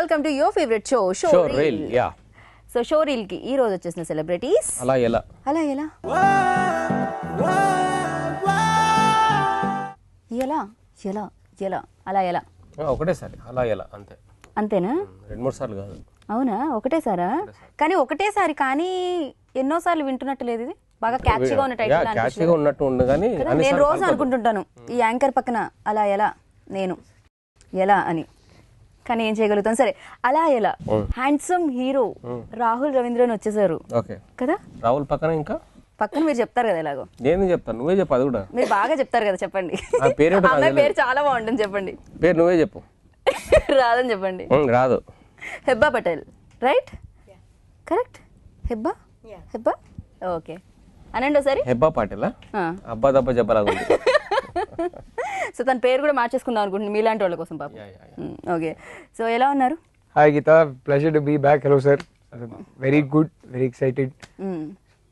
welcome to your favorite show, Showreel. Yeah. So Showreel ki ee roju vachesina celebrities. Ala ela. ఎలా ఒకటేసారి అలా ఎలా అంతే. అంతేనా? రెండు మూడు సార్లు కాదు. అవునా? ఒకటేసారా? కానీ ఒకటేసారి కానీ ఎన్నోసార్లు వింటున్నట్టు లేదు ఇది. బాగా క్యాచీగా ఉన్న టైటిల్ అనిపిస్తుంది. క్యాచీగా ఉన్నట్టు ఉంది కానీ నేను రోజు అనుకుంటుంటాను ఈ యాంకర్ పక్కన అలా ఎలా నేను ఎలా అని, కానీ ఏం చేయగలుగుతాను. సరే, అలా ఎలా హ్యాండ్సమ్ హీరో రాహుల్ రవీంద్రన్ వచ్చేసారు కదా. రాహుల్ పక్కన ఇంకా పక్కన మీరు చెప్తారు కదా ఎలాగో. నేను చెప్తాను, నువ్వే చెప్పు. అది కూడా మీరు బాగా చెప్తారు కదా, చెప్పండి. అమ్మాయి పేరు చాలా బాగుంటుంది, చెప్పండి. పేరు నువ్వే చెప్పు. రాదని చెప్పండి. రాదు. Hebah Patel, right? Correct. Hebah Hebah okay అనండి ఒకసారి. హెబ్బా పాటిల్ అబ్బా దబ్బా జబ్బలాగా ఉంది. సో తన పేరు కూడా మార్చేసుకుందాం అనుకుంటున్నాను మీలాంటి వాళ్ళ కోసం పాపం. ఓకే, సో ఎలా ఉన్నారు? Hi Geetha, pleasure to be back. Hello sir, very good, very excited.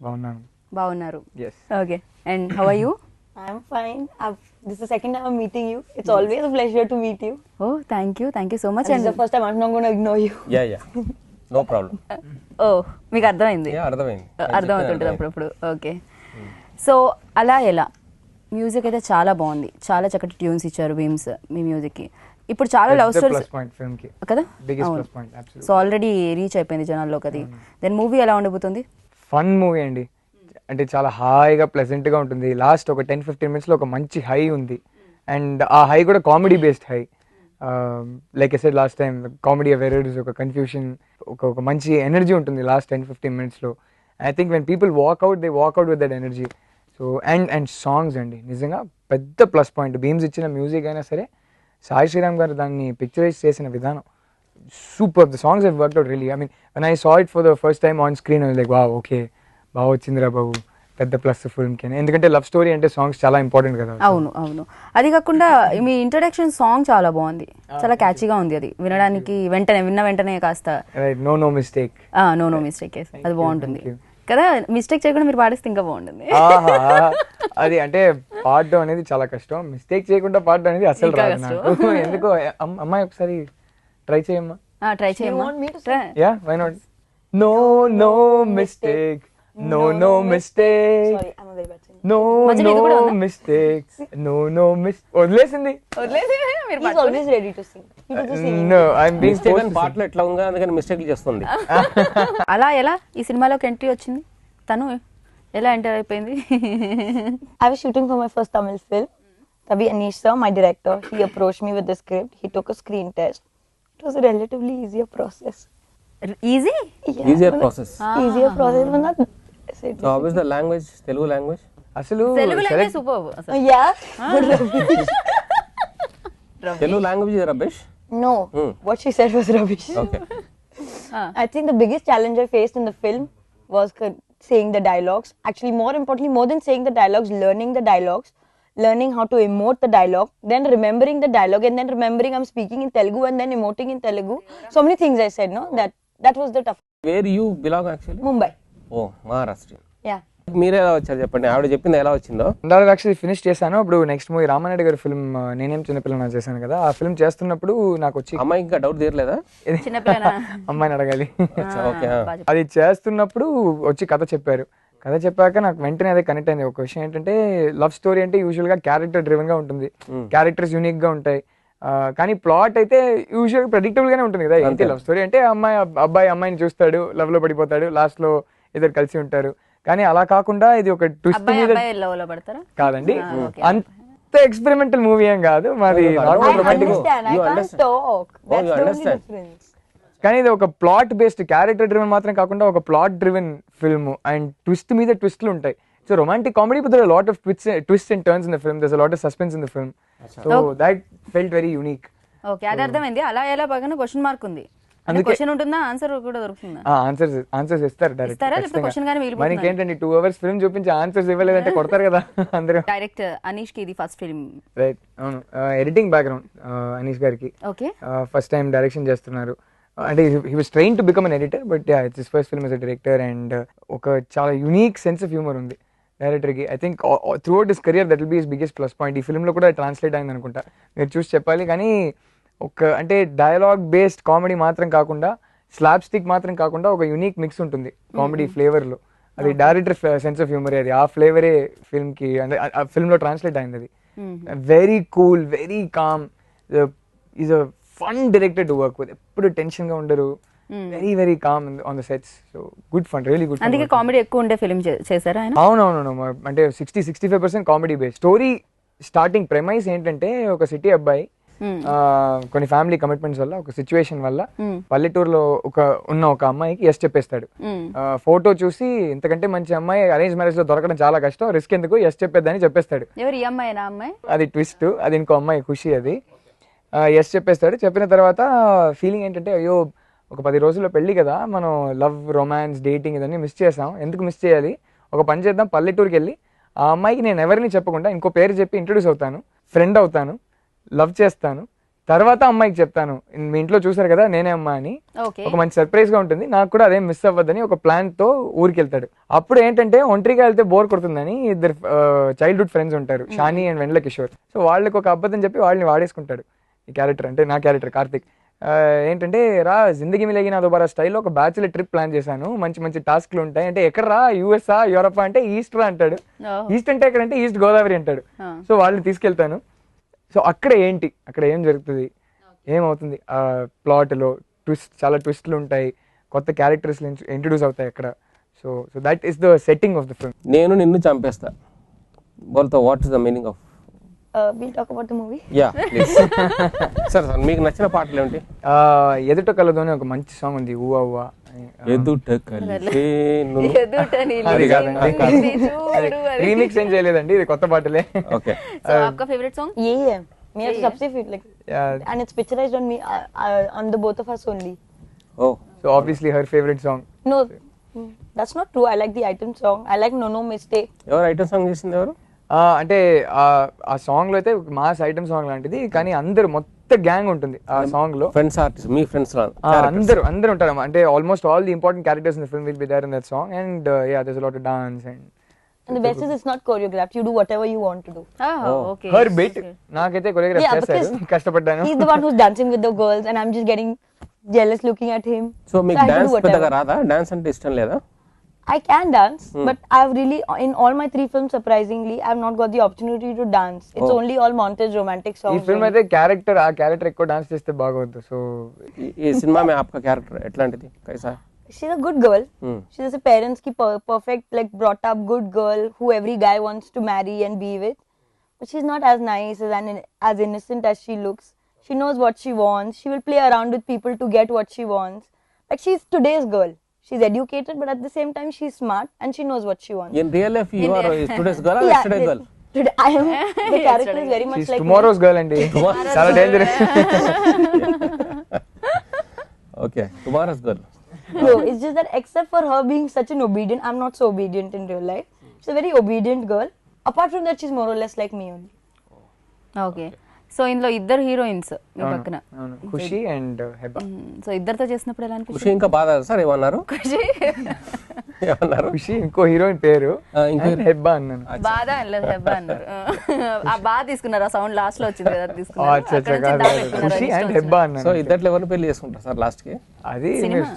బాగున్నారు. Yes. Okay, and how are you? I'm fine. This is the second time I'm meeting you. It's always a pleasure to meet you. Oh, thank you so much. And this is the first time I'm not going to ignore you. Yeah. No problem. మీకు అర్థమైంది? అర్థమవుతుంటుంది అప్పుడప్పుడు. Okay, so అలా ఎలా music అయితే చాలా బాగుంది, చాలా చక్కటి ట్యూన్స్ ఇచ్చారు బీమ్స్ మీ మ్యూజిక్కి. ఇప్పుడు చాలా లవ్ స్టోరీస్ కదా, సో ఆల్రెడీ రీచ్ అయిపోయింది జనాల్లోకి అది. దెన్ మూవీ ఎలా ఉండబోతుంది? ఫన్ మూవీ అండి, అంటే చాలా హాయిగా ప్లెజెంట్గా ఉంటుంది. లాస్ట్ ఒక 10-15 మినిట్స్లో ఒక మంచి హై ఉంది, అండ్ ఆ హై కూడా comedy based high. Like I said last time, comedy of errors, ఒక కన్ఫ్యూషన్, ఒక మంచి ఎనర్జీ ఉంటుంది లాస్ట్ 10-15 మినిట్స్లో. I think when people walk out with that energy. So and songs అండి నిజంగా పెద్ద ప్లస్ పాయింట్. బీమ్స్ ఇచ్చిన మ్యూజిక్ అయినా సరే, సాయి శ్రీరామ్ గారు దాన్ని పిక్చరైజ్ చేసిన విధానం super. The songs have worked out really. I mean when I saw it for the first time on screen, I was like wow, okay బాగా వచ్చిందిరా బాబు, పెద్ద ప్లస్ ఫిల్మ్కి. ఎందుకంటే లవ్ స్టోరీ అంటే సాంగ్స్ చాలా ఇంపార్టెంట్ కదా. అవును. అది కాకుండా మీ ఇంట్రొడక్షన్ సాంగ్ చాలా బాగుంది, చాలా క్యాచీగా ఉంది. అది వినడానికి విన్న వెంటనే కాస్త నో మిస్టేక్ అది బాగుంటుంది కదా. మిస్టేక్ చేయకుండా మీరు పాడిస్తే ఇంకా బాగుంటుంది. అది అంటే పాడడం అనేది చాలా కష్టం, మిస్టేక్ చేయకుండా పాడడం అనేది అసలు రాదు నాకు. ఎందుకో అమ్మాయి ఒకసారి ట్రై చేయమ్మా. ట్రై చేయమ్మా. Yeah, why not. No mistake, no mistakes. Sorry, I'm a very bad singer. No mistakes. No mistakes. వదిలేసింది. He's always ready to sing. He does the singing. No, I'm being mistake అని పాటలు ఎట్లా ఉందా, అందుకని మిస్టేక్లు చేస్తుంది. అలా ఎలా ఈ సినిమాలోకి ఎంట్రీ వచ్చింది? తను ఎలా ఎంటర్ అయిపోయింది? I was shooting for my first Tamil film. Tabi Anish sir, my director, he approached me with the script. He took a screen test. It was a relatively easier process. Easy? Yeah, Easier process. Easier process. So how is the language? Telugu language? అసలు Telugu language super అసలు. Yeah. Telugu language is rubbish? No, what she said was rubbish. Okay. I think the biggest challenge I faced in the film was saying the dialogues. Actually, more importantly, more than saying the dialogues, learning the dialogues, learning how to emote the dialogue, then remembering the dialogue, and then remembering I'm speaking in Telugu and then emoting in Telugu. So many things I said, no? That was the tough. Where you belong actually? Mumbai. Oh, Maharashtra. Yeah. మీరే ఎలా వచ్చారు చెప్పండి, ఆవిడ చెప్పింది ఎలా వచ్చిందో. ఇందాక actually finish చేశాను. ఇప్పుడు నెక్స్ట్ మూవీ రామానాయుడు గారి ఫిల్మ్ నేనేం చిన్నపిల్లన చేశాను కదా, ఆ ఫిల్మ్ చేస్తున్నప్పుడు నాకు వచ్చి అమ్మాయి ఇంకా డౌట్ తీరలేదా? అమ్మాయిని అడగాలి. ఓకే, అది చేస్తున్నప్పుడు వచ్చి కథ చెప్పాక నాకు వెంటనే అదే కనెక్ట్ అయింది. ఒక విషయం ఏంటంటే, లవ్ స్టోరీ అంటే యూజువల్గా క్యారెక్టర్ డ్రివెన్గా ఉంటుంది, క్యారెక్టర్స్ యూనిక్గా ఉంటాయి. కానీ ప్లాట్ అయితే యూజువల్గా ప్రెడిక్టబుల్ గానే ఉంటుంది కదా. ఏంటి లవ్ స్టోరీ అంటే అబ్బాయి అమ్మాయిని చూస్తాడు, లవ్ లో పడిపోతాడు, లాస్ట్ లో ఇద్దరు కలిసి ఉంటారు. కానీ అలా కాకుండా ఇది ఒక ట్విస్ట్ మీద కాదండి, అంత ఎక్స్పెరిమెంటల్ మూవీ ఏం కాదు మాది. కానీ ఇది ఒక ప్లాట్ బేస్డ్, క్యారెక్టర్ డ్రివెన్ మాత్రం కాకుండా ఒక plot driven film, and twist మీద ట్విస్ట్లు ఉంటాయి. So romantic comedy, but there are a lot of twists and turns in the film. There's a lot of suspense in the film. So that felt very unique. Okay, అది అర్థమైంది. అలా ఎలా బాగా question mark ఉంది. అంటే question ఉంటుందా, answer కూడా దొరుకుతుందా? ఆన్సర్స్ ఇస్తారు డైరెక్ట్. ఇస్తారా లేకపోతే క్వశ్చన్ గానే మిగిలిపోతుందా? మనకి ఏంటంటే 2 hours ఫిల్మ్ చూపించి ఆన్సర్స్ ఇవ్వలేదంటే కొడతారు కదా అందరూ. డైరెక్ట్ అనీష్ కి ఇది ఫస్ట్ ఫిల్మ్, రైట్? అవును, ఎడిటింగ్ బ్యాక్గ్రౌండ్ అనీష్ గారికి. ఓకే, ఫస్ట్ టైం డైరెక్షన్ చేస్తున్నారు. అంటే he was trained to become an editor, but yeah, it's his first film as a director, and ఒక చాలా యూనిక్ సెన్స్ ఆఫ్ హ్యూమర్ ఉంది డైరెక్టర్కి. I think through out his career that will be his biggest plus point. ఈ ఫిల్మ్లో కూడా translate అయింది అనుకుంటా, మీరు చూసి చెప్పాలి. కానీ ఒక అంటే డైలాగ్ బేస్డ్ కామెడీ మాత్రం కాకుండా స్లాబ్ స్టిక్ మాత్రం కాకుండా ఒక యూనిక్ మిక్స్ ఉంటుంది కామెడీ ఫ్లేవర్లో. అది డైరెక్టర్ సెన్స్ ఆఫ్ హ్యూమర్, అది ఆ ఫ్లేవరే ఫిల్మ్కి అంటే ఆ ఫిల్మ్లో ట్రాన్స్లేట్ అయింది. అది very cool, very calm, is a fun director to work with. ఎప్పుడు టెన్షన్గా ఉండరు, very very calm on the sets. So good fun, really good. అందుకే కామెడీ ఎక్కువ ఉండే ఫిల్మ్ చేశారా ఆయన? అవునవును, అంటే 60-65% comedy base. Story starting premise ఏంటంటే ఒక సిటీ అబ్బాయి కొన్ని ఫ్యామిలీ కమిట్మెంట్స్ వల్ల, ఒక సిచ్యువేషన్ వల్ల పల్లెటూరులో ఉన్న ఒక అమ్మాయికి ఎస్ చెప్పేస్తాడు. ఫోటో చూసి ఇంతకంటే మంచి అమ్మాయి అరేంజ్ మ్యారేజ్ లో దొరకడం చాలా కష్టం, రిస్క్ ఎందుకు, ఎస్ చెప్పేద్దని చెప్పేస్తాడు. ఎవరు ఈ అమ్మాయి? అమ్మాయి అది ట్విస్ట్, అది ఇంకో అమ్మాయి ఖుషి. అది ఎస్ చెప్పేస్తాడు. చెప్పిన తర్వాత ఫీలింగ్ ఏంటంటే అయ్యో ఒక 10 రోజుల్లో పెళ్లి కదా, మనం లవ్, రొమాన్స్, డేటింగ్ ఇదన్నీ మిస్ చేసాం, ఎందుకు మిస్ చేయాలి, ఒక పని చేద్దాం, పల్లెటూరుకి వెళ్ళి ఆ అమ్మాయికి నేను ఎవరిని చెప్పకుండా ఇంకో పేరు చెప్పి ఇంట్రొడ్యూస్ అవుతాను, ఫ్రెండ్ అవుతాను, లవ్ చేస్తాను, తర్వాత అమ్మాయికి చెప్తాను మీ ఇంట్లో చూసారు కదా నేనే అమ్మా అని. ఒక మంచి సర్ప్రైజ్ గా ఉంటుంది, నాకు కూడా అదేం మిస్ అవ్వద్దని ఒక ప్లాన్ తో ఊరికి వెళ్తాడు. అప్పుడు ఏంటంటే ఒంటరిగా వెళ్తే బోర్ కొడుతుందని ఇద్దరు చైల్డ్హుడ్ ఫ్రెండ్స్ ఉంటారు, షాని అండ్ వెండ్ల కిషోర్. సో వాళ్ళకి ఒక అబద్ధం చెప్పి వాళ్ళని వాడేసుకుంటాడు ఈ క్యారెక్టర్, అంటే నా క్యారెక్టర్ కార్తిక్. ఏంటంటే రా జిందగీ మిలేగి నా దోబారా స్టైల్లో ఒక బ్యాచులర్ ట్రిప్ ప్లాన్ చేశాను, మంచి మంచి టాస్క్లు ఉంటాయి అంటే ఎక్కడ రా, యూఎస్ఆ, యూరప్ అంటే ఈస్ట్ రా అంటాడు. ఈస్ట్ అంటే ఎక్కడంటే ఈస్ట్ గోదావరి అంటాడు. సో వాళ్ళని తీసుకెళ్తాను. సో అక్కడ ఏం జరుగుతుంది, ఏమవుతుంది, ఆ ప్లాట్లో చాలా ట్విస్ట్లు ఉంటాయి, కొత్త క్యారెక్టర్స్ ఇంట్రడ్యూస్ అవుతాయి అక్కడ. So that is the setting of the film. నేను నిన్ను చంపేస్తా బోల్తో what is the meaning of? We'll talk about the movie. Yeah, please. Sir మీకు నచ్చిన పాటలు ఏంటి? ఎదుట కలదోని ఒక మంచి సాంగ్ ఉంది, ఊవా ఊవా. రీమిక్స్ ఏం చేయలేదండి, ఇది కొత్త పాటలే. ఓకే. సో आपका फेवरेट song? Yeah. मेरा तो सबसे favorite, like, and it's picturized on me, on the both of us only. Oh. So obviously her favorite song. No, that's not true. I like the item song. I like No Mistake. ఎవరు item song చేసింది ఎవరు? అంటే ఆ song లో అయితే mass item song లాంటిది, కానీ అందరు మొత్తం గ్యాంగ్ ఉంటుంది ఆ సాంగ్ లో. ఫ్రెండ్స్ ఆర్టిస్ట్, మీ ఫ్రెండ్స్ అందరూ ఉంటారు. అంటే almost all the important characters in the film will be there in that song. And yeah, there's a lot of dance and the best is it's not choreographed. You do whatever you want to do. Okay. her bit నాకైతే choreograph చేశారు, కష్టపడ్డాను. He's the one who's dancing with the girls and I'm just getting jealous looking at him. So మీకు dance పెద్దగా రాదా? Dance అంటే ఇష్టం లేదా? I can dance, but I've really, in all my 3 films, surprisingly, I've not got the opportunity to dance. It's only all montage romantic songs. ఈ film అయితే ఆ character ఎక్కువ డాన్స్ చేస్తే బాగోదు. సో ఈ సినిమా మే आपका character ఎట్లాంటిది, కైసా? She's a good girl. She's a parents ki perfect, like brought up good girl who every guy wants to marry and be with. But she's not as nice as innocent as she looks. She knows what she wants. She will play around with people to get what she wants. Like, she's today's girl. She's educated, but at the same time, she's smart and she knows what she wants. In real life, you are today's girl or yesterday's girl? Today, I am. The character is very much she's like tomorrow's girl అండి. చాలా dangerous. Okay, tomorrow's girl. No, it's just that except for her being such an obedient, I'm not so obedient in real life. She's a very obedient girl. Apart from that, she's more or less like me only. Okay. So ఇందులో ఇద్దరు heroines మీ పక్కన, ఖుషి and Hebah. So ఇద్దరితో చేసినప్పుడు ఎలా అనిపించింది? ఖుషి ఇంకా బాధ sir ఏమన్నారు? ఖుషి ఇంకో హీరోయిన్ పేరు, హెబ్బా అన్నాను. బాధ అనలేదు, హెబ్బా అన్నారు. ఆ బాధ తీసుకున్నారు, ఆ సౌండ్ లాస్ట్ లో వచ్చింది కదా, ఖుషి అండ్ హెబ్బా అన్నాను. సో ఇద్దట్లో ఎవరిని పెళ్లి చేసుకుంటారు సార్ లాస్ట్ కి? అది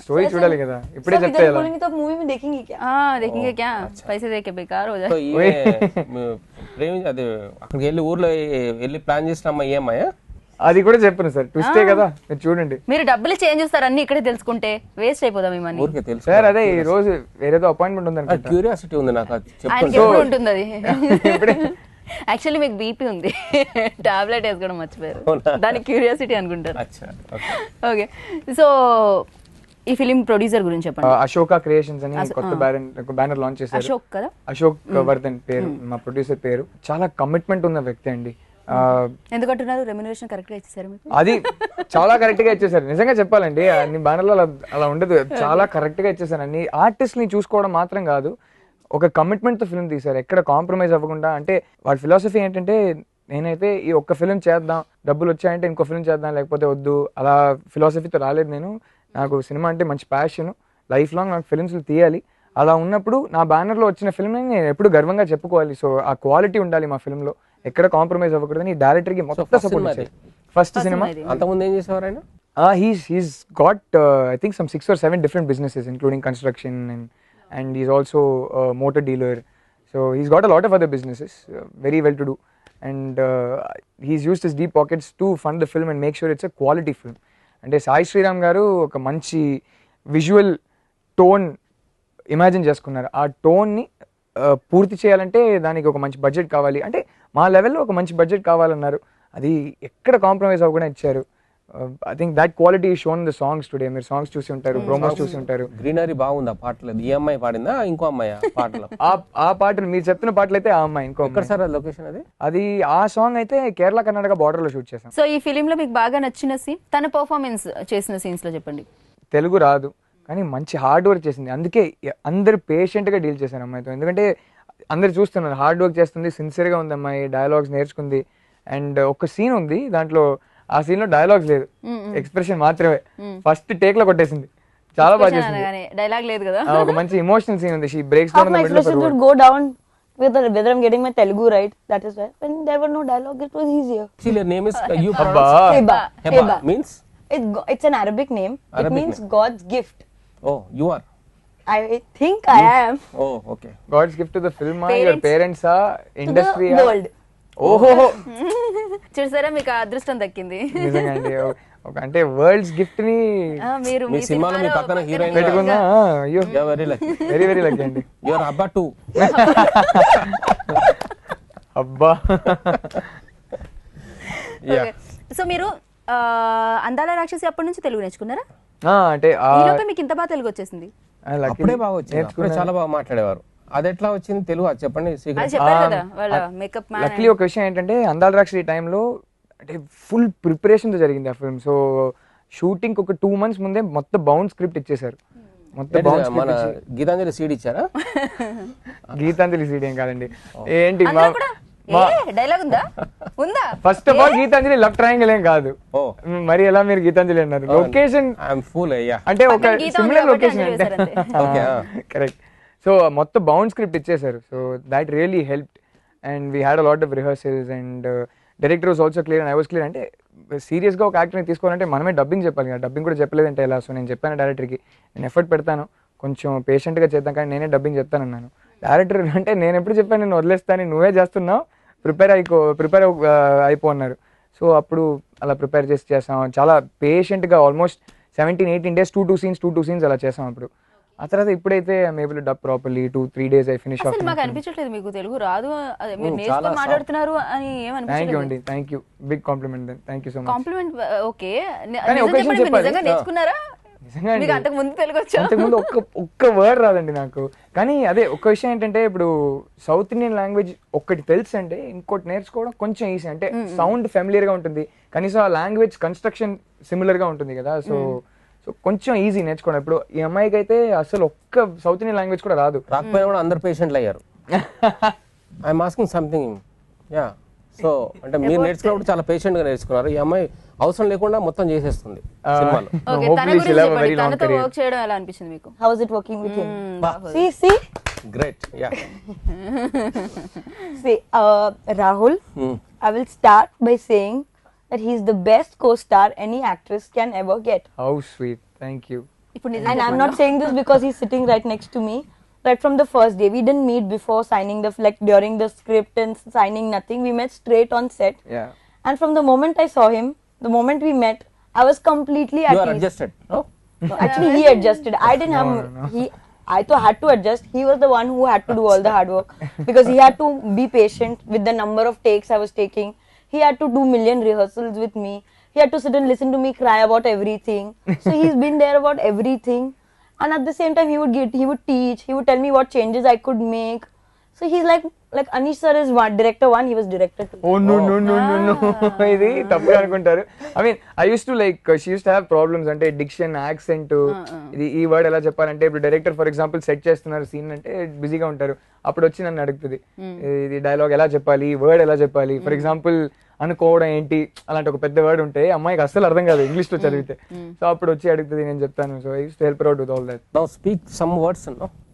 స్టోరీ చూడాలి కదా, ఇప్పుడే చెప్తే ఎలా. तो मूवी में देखेंगे क्या? देखेंगे क्या, पैसे देके बेकार हो जाए. సో ప్రేమించి అది అక్కడికి వెళ్ళి ఊర్లో వెళ్ళి ప్లాన్ చేసిన అమ్మాయి ఏమయ్యా? అది కూడా చెప్పను సార్, ట్విస్టే కదా, మీరు చూడండి. మీరు డబ్బులు చేంజ్ చేస్తారు అన్ని ఇక్కడే తెలుసుకుంటే, వేస్ట్ అయిపోదాం ఈ మనీ. ఊరికే తెలుసు సార్, అదే ఈ రోజు వేరేదో అపాయింట్మెంట్ ఉంది అనుకుంటా. క్యూరియాసిటీ ఉంది నాకు, ఆయనకి ఎప్పుడు ఉంటుంది అది. యాక్చువల్లీ మీకు బీపీ ఉంది, టాబ్లెట్ వేసుకోవడం మర్చిపోయారు, దానికి క్యూరియాసిటీ అనుకుంటారు. ఓకే, సో ఈ ఫిలిం ప్రొడ్యూసర్ గురించి చెప్పండి. అశోక క్రియేషన్స్ అని కొత్త బ్యానర్ లాంచ్ చేశారు. అశోక్ కదా, అశోక్ వర్ధన్ పేరు మా ప్రొడ్యూసర్ పేరు. చాలా కమిట్మెంట్ ఉన్న వ్యక్తి అండి. ఎందుకంటున్నారు, రెమ్యునరేషన్ కరెక్ట్ గా ఇచ్చేసారు మీకు? అది చాలా కరెక్ట్ గా ఇచ్చేసారు, నిజంగా చెప్పాలండి. అన్ని బ్యానర్లు అలా ఉండదు, చాలా కరెక్ట్ గా ఇచ్చేసారు. అన్ని ఆర్టిస్ట్ ని చూసుకోవడం మాత్రం కాదు, ఒక కమిట్మెంట్ తో ఫిల్మ్ తీశారు, ఎక్కడ కాంప్రమైజ్ అవ్వకుండా. అంటే వాడి ఫిలాసఫీ ఏంటంటే, నేనైతే ఈ ఒక్క ఫిల్మ్ చేద్దాం, డబ్బులు వచ్చాయంటే ఇంకో ఫిల్మ్ చేద్దాం, లేకపోతే వద్దు, అలా ఫిలాసఫీతో రాలేదు నేను. నాకు సినిమా అంటే మంచి ప్యాషన్, లైఫ్ లాంగ్ నాకు ఫిల్మ్స్ తీయాలి. అలా ఉన్నప్పుడు నా బ్యానర్లో వచ్చిన ఫిల్మ్ నేను ఎప్పుడు గర్వంగా చెప్పుకోవాలి. సో ఆ క్వాలిటీ ఉండాలి మా ఫిల్మ్లో, ఎక్కడ కాంప్రమైజ్ అవ్వకూడదని డైరెక్టర్కి మొత్తం సపోర్ట్ ఇచ్చారు. First cinema. అంతకుముందు ఏం చేసేవారు ఆయన? He's got I think some 6 or 7 different businesses, including construction and he's also a motor dealer. So he's got a lot of other businesses, very well to do, and he's used his deep pockets to fund the film and make sure it's a quality film. అంటే సాయి శ్రీరామ్ గారు ఒక మంచి visual tone imagine చేసుకున్నారు. ఆ టోన్ని పూర్తి చేయాలంటే దానికి ఒక మంచి బడ్జెట్ కావాలి, అంటే మా లెవెల్లో ఒక మంచి బడ్జెట్ కావాలన్నారు. అది ఎక్కడ కాంప్రమైజ్ అవ్వకుండా ఇచ్చారు. I think that quality is shown in the songs today. మీరు సాంగ్స్ చూసి ఉంటారు, ప్రోమోస్ చూసి ఉంటారు. గ్రీనరీ బాగుంది ఆ పాటలు. ఈ అమ్మాయి పాడిందా ఇంకో అమ్మాయి పాటలు? ఆ పాటలు మీరు చెప్తున్న పాటలు అయితే ఆ అమ్మాయి ఇంకో. ఎక్కడ సార్ లొకేషన్ అది? అది ఆ సాంగ్ అయితే కేరళ కర్ణాటక బార్డర్ లో షూట్ చేసాం. సో ఈ ఫిలిం లో మీకు బాగా నచ్చిన సీన్, తన పర్ఫార్మెన్స్ చేసిన సీన్స్ లో చెప్పండి. తెలుగు రాదు కానీ మంచి హార్డ్ వర్క్ చేసింది, అందుకే అందరు పేషెంట్ గా డీల్ చేశారు అమ్మాయితో. ఎందుకంటే అందరు చూస్తున్నారు హార్డ్ వర్క్ చేస్తుంది, సిన్సియర్ గా ఉంది అమ్మాయి, డైలాగ్స్ నేర్చుకుంది. అండ్ ఒక సీన్ ఉంది దాంట్లో, ఆ సీన్ లో డైలాగ్స్ లేదు, ఎక్స్ప్రెషన్ మాత్రమే. ఫస్ట్ టేక్ లో కొట్టేసింది, చాలా బాగా చేసింది. డైలాగ్ లేదు కదా. ఒక మంచి ఎమోషనల్ సీన్ ఉంది. She breaks down in the middle of the road. Go down whether I'm getting my Telugu right. That is why when there were no dialogue, it was easier. Actually, your name is you pronounce Heba means it's an Arabic name. Arabic it means name. God's gift. Oh, you are. I think I am. Oh, okay. God's gift to the film, your parents are industry, to the world. ఓహో చూసారా, మీకు అదృష్టం దక్కింది నిజంగా అండి. అంటే world's gift ని మీరు మీ సినిమాలో మీ పక్కన హీరోయిన్ పెట్టుకున్నా. అయ్యో very lucky, very very lucky అండి. యువర్ అబ్బా టూ. అబ్బా. సో మీరు అందాల రాక్షసి అప్పటి నుంచి తెలుగు నేర్చుకున్నారా? అంటే ఈలోపే మీకు ఇంత బాగా తెలుగు వచ్చేసింది? అప్పుడే బాగా వచ్చింది, అప్పుడే చాలా బాగా మాట్లాడేవారు. అది ఎట్లా వచ్చింది తెలుగు? అది చెప్పండి. లక్లీ ఒక విషయం ఏంటంటే అందాల రాక్షసి టైంలో అంటే ఫుల్ ప్రిపరేషన్ జరిగింది ఆ ఫిల్మ్. సో షూటింగ్ ఒక 2 months ముందే మొత్తం బౌండ్ స్క్రిప్ట్ ఇచ్చేసారు. మొత్తం బౌండ్ మన గీతాంజలి సీడ్ ఇచ్చారా? గీతాంజలి సీడ్ ఏం కాదండి. ఏంటి డైలాగ్ ఉందా? ఉందా? First of all Geethanjali love triangle ఏం కాదు. మరి ఎలా మీరు గీతాంజలి అన్నారు? లొకేషన్ అంటే ఒక సిమిలర్ లొకేషన్ అంటే కరెక్ట్. సో మొత్తం బౌండ్ స్క్రిప్ట్ ఇచ్చేసారు. So that really helped and we had a lot of rehearsals and director was also clear and I was clear. అంటే సీరియస్గా ఒక యాక్టర్ని తీసుకోవాలంటే మనమే డబ్బింగ్ చెప్పాలి కదా, డబ్బింగ్ కూడా చెప్పలేదంటే ఎలా? సో నేను చెప్పాను డైరెక్టర్కి, నేను ఎఫర్ట్ పెడతాను, కొంచెం పేషెంట్గా చేద్దాం కానీ నేనే డబ్బింగ్ చెప్తానన్నాను. డైరెక్టర్ అంటే నేను ఎప్పుడు చెప్పాను నేను వదిలేస్తాను, నువ్వే చేస్తున్నావు, ప్రిపేర్ అయిపో అన్నారు. సో అప్పుడు అలా ప్రిపేర్ చేసాం చాలా పేషెంట్గా. ఆల్మోస్ట్ 17-18 days 2 scenes అలా చేసాం. అప్పుడు ఆ తర్వాత ఇప్పుడైతే maybe I'll dub properly 2-3 days I finish off. మాకు అనిపించట్లేదు మీకు తెలుగు రాదు, మీరు నేర్చుకొని మాట్లాడుతున్నారు అని ఏమనిపించలేదు. థ్యాంక్ యూ అండి, thank you, big compliment then, thank you so much. Compliment okay. నిజంగా నేర్చుకున్నారా? మీకు అంతకు ముందు తెలుగు వచ్చా? అంతకుముందు ఒక్క వర్డ్ రాదండి నాకు. కానీ అదే ఒక విషయం ఏంటంటే ఇప్పుడు సౌత్ ఇండియన్ లాంగ్వేజ్ ఒక్కటి తెలుసు అంటే ఇంకోటి నేర్చుకోవడం కొంచెం ఈజీ. అంటే సౌండ్ ఫెమిలియర్ గా ఉంటుంది, కనీసం ఆ లాంగ్వేజ్ కన్స్ట్రక్షన్ సిమిలర్ గా ఉంటుంది కదా. సో కొంచెం ఈజీ నేర్చుకోవడం. ఇప్పుడు ఈ అమ్మాయికి అయితే అసలు ఒక్క సౌత్ ఇండియన్ లాంగ్వేజ్ కూడా రాదు. రాకపోయినా కూడా అందరు పేషెంట్లు అయ్యారు. I'm asking something. Yeah, so అంటే మీరు నేర్చుకున్నప్పుడు చాలా పేషెంట్ గా నేర్చుకున్నారు. ఈ అమ్మాయి అవసరం లేకుండా మొత్తం చేసేస్తుంది సినిమాలో. తనతో వర్క్ చేయడం ఎలా అనిపించింది మీకు? How is it working with him? See Great. Yeah. See, Rahul, I will start by saying that he's the best co-star any actress can ever get. How sweet. Thank you. And I'm not saying this because he's sitting right next to me. Right from the first day, we didn't meet before signing during the script and signing nothing. We met straight on set. Yeah. And from the moment I saw him, the moment we met, I was completely at ease. You are adjusted. Oh. No, actually, he adjusted. I didn't have. I had to adjust. He was the one who had to do all the hard work because he had to be patient with the number of takes I was taking. He had to do million rehearsals with me. He had to sit and listen to me cry about everything. So he's been there about everything. And at the same time, he would teach. He would tell me what changes I could make. So he's like Anish sir is director 1, he was director 2. Oh no. ఇది తప్పుగా అనుకుంటారు. I mean, I used to she used to have problems అంటే diction, accent, ఇది ఈ word ఎలా చెప్పాలంటే ఇప్పుడు director for example set చేస్తున్నారు సీన్ అంటే బిజీగా ఉంటారు. అప్పుడు వచ్చి నన్ను అడుగుతుంది ఇది డైలాగ్ ఎలా చెప్పాలి, వర్డ్ ఎలా చెప్పాలి. ఫర్ ఎగ్జాంపుల్ అనుకోవడం ఏంటి అలాంటి ఒక పెద్ద వర్డ్ ఉంటే అమ్మాయికి అస్సలు అర్థం కాదు ఇంగ్లీష్ లో చదివితే. సో అప్పుడు వచ్చి అడుగుతుంది, నేను చెప్తాను. So I use to help her out with all that. Now speak some words.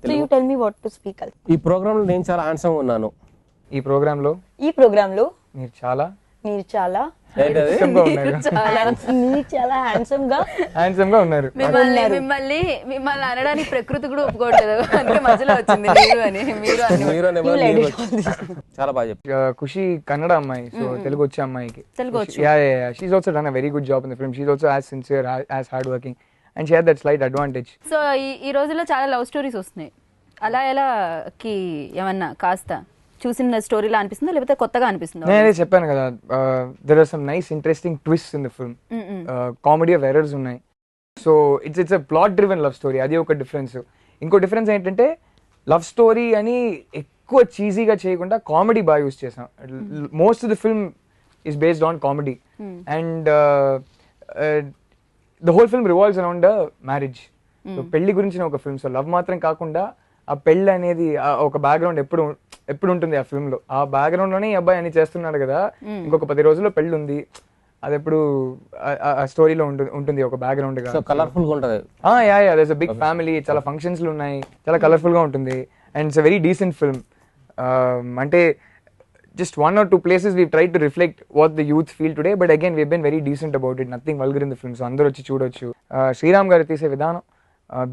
So you tell me what to speak. ఈ ప్రోగ్రామ్ లో నేను చాలా హ్యాండ్సమ్ ఉన్నాను. ఈ ప్రోగ్రామ్ లో మీరు చాలా ఏంటది? చాలా మీరు చాలా హ్యాండ్సమ్ గా హ్యాండ్సమ్ గా ఉన్నారు. మిమ్మల్ని అనడానికి ప్రకృతి కూడా ఒప్పుకోవట్లేదు, అందుకే మధ్యలో వచ్చింది మీరు అని. మీరు అని మీరు అనే బదులు మీరు వచ్చి- చాలా బాగా చెప్పారు. ఖుషి కన్నడ అమ్మాయి, సో తెలుగు వచ్చే అమ్మాయికి. తెలుగు వచ్చు. She's also done a very good job in the film. She's also as sincere, as hardworking, and she had that slight advantage. So ఈ రోజుల్లో చాలా లవ్ స్టోరీస్ వస్తున్నాయి. అలా ఎలాకి ఏమన్నా కాస్త చూసిన స్టోరీలా అనిపిస్తుందా లేకపోతే కొత్తగా అనిపిస్తుందా? నేనే చెప్పాను కదా, there are some nice interesting twist in the film. Comedy of errors ఉన్నాయి. So it's a plot driven love story, అది ఒక డిఫరెన్స్. ఇంకో డిఫరెన్స్ ఏంటంటే లవ్ స్టోరీ అని ఎక్కువ చీజీగా చేయకుండా కామెడీ బాగా యూస్ చేసాం. Most of the film is based on comedy, and the whole film revolves around marriage. పెళ్లి గురించిన ఒక ఫిల్మ్. సో లవ్ మాత్రం కాకుండా ఆ పెళ్ళి అనేది ఒక బ్యాక్గ్రౌండ్ ఎప్పుడు ఉంటుంది ఆ ఫిల్మ్ లో. ఆ బ్యాక్గ్రౌండ్ లోనే ఈ అబ్బాయి అని చేస్తున్నాడు కదా, ఇంకొక 10 రోజుల్లో పెళ్లి ఉంది, అది ఎప్పుడు ఆ స్టోరీలో ఉంటుంది ఒక బ్యాక్గ్రౌండ్ గా. సో కలర్ఫుల్ గా ఉంటది. దేర్స్ అ బిగ్ ఫ్యామిలీ, చాలా ఫంక్షన్స్ ఉన్నాయి, చాలా కలర్ఫుల్ గా ఉంటుంది, and it's a very decent film. అంటే just 1 or 2 places we've tried to reflect what the youth feel today, but again we've been very decent about it, nothing vulgar in the film. So అందరూ వచ్చి చూడొచ్చు. శ్రీరామ్ గారు తీసే విధానం,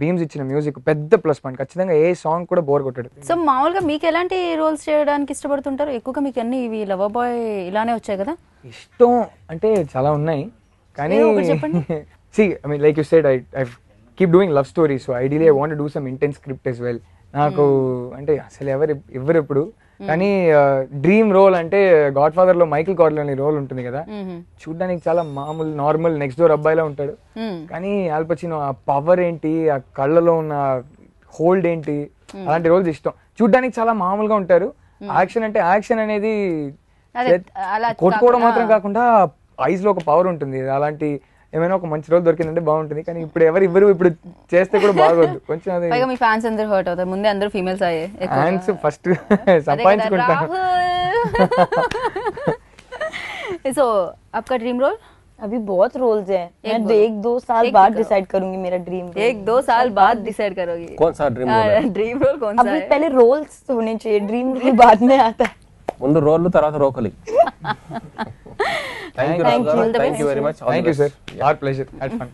beams ఇచ్చిన music పెద్ద plus point. ఖచ్చితంగా ఏ సాంగ్ కూడా బోర్ కొట్టాడు. సో మామూలుగా మీకు ఎలాంటి రోల్స్ చేయడానికి ఇష్టపడుతుంటారు ఎక్కువగా? మీకు అన్ని ఇవి లవర్ బాయ్ ఇలానే వచ్చాయి కదా? ఇష్టం అంటే చాలా ఉన్నాయి, కానీ ఏదో ఒకటి చెప్పండి. see I mean like you said, I keep doing love stories, so ideally I want to do some intense script as well. నాకు అంటే అసలు ఎవరు ఎప్పుడు కానీ డ్రీమ్ రోల్ అంటే గాడ్ ఫాదర్ లో మైకిల్ కార్లెన్ రోల్ ఉంటుంది కదా, చూడ్డానికి చాలా మామూలు నార్మల్ నెక్స్ట్ డోర్ అబ్బాయిలా ఉంటాడు, కానీ ఆల్ పచినో ఆ పవర్ ఏంటి, ఆ కళ్ళలో ఉన్న హోల్డ్ ఏంటి, అలాంటి రోల్స్ ఇష్టం. చూడ్డానికి చాలా మామూలుగా ఉంటారు. యాక్షన్ అంటే యాక్షన్ అనేది కొట్టుకోవడం మాత్రం కాకుండా ఐస్ లో ఒక పవర్ ఉంటుంది. అలాంటి ఏమైనా ఒక మంచి రోల్ దొరికిందంటే బాగుంటుంది, కానీ ఇప్పుడు ఎవరు ఇప్పుడు చేస్తే కూడా బాగోదు. కొంచెం అది పైగా మీ ఫ్యాన్స్ అందరూ హర్ట్ అవుతారు. ముందే అందరూ ఫీమేల్స్ అయ్యే ఫ్యాన్స్ ఫస్ట్ సంపాదించుకుంటారు. సో आपका ड्रीम रोल? अभी बहुत रोल्स हैं, मैं 1-2 साल बाद डिसाइड करूंगी मेरा ड्रीम रोल. 1-2 साल बाद डिसाइड करोगी कौन सा ड्रीम रोल है? ड्रीम रोल कौन सा अभी है? पहले रोल्स होने चाहिए, ड्रीम रोल बाद में आता है. ముందు రోల్ తర్వాత రోకలి. Thank you very much. Thank you sir, our pleasure, had fun.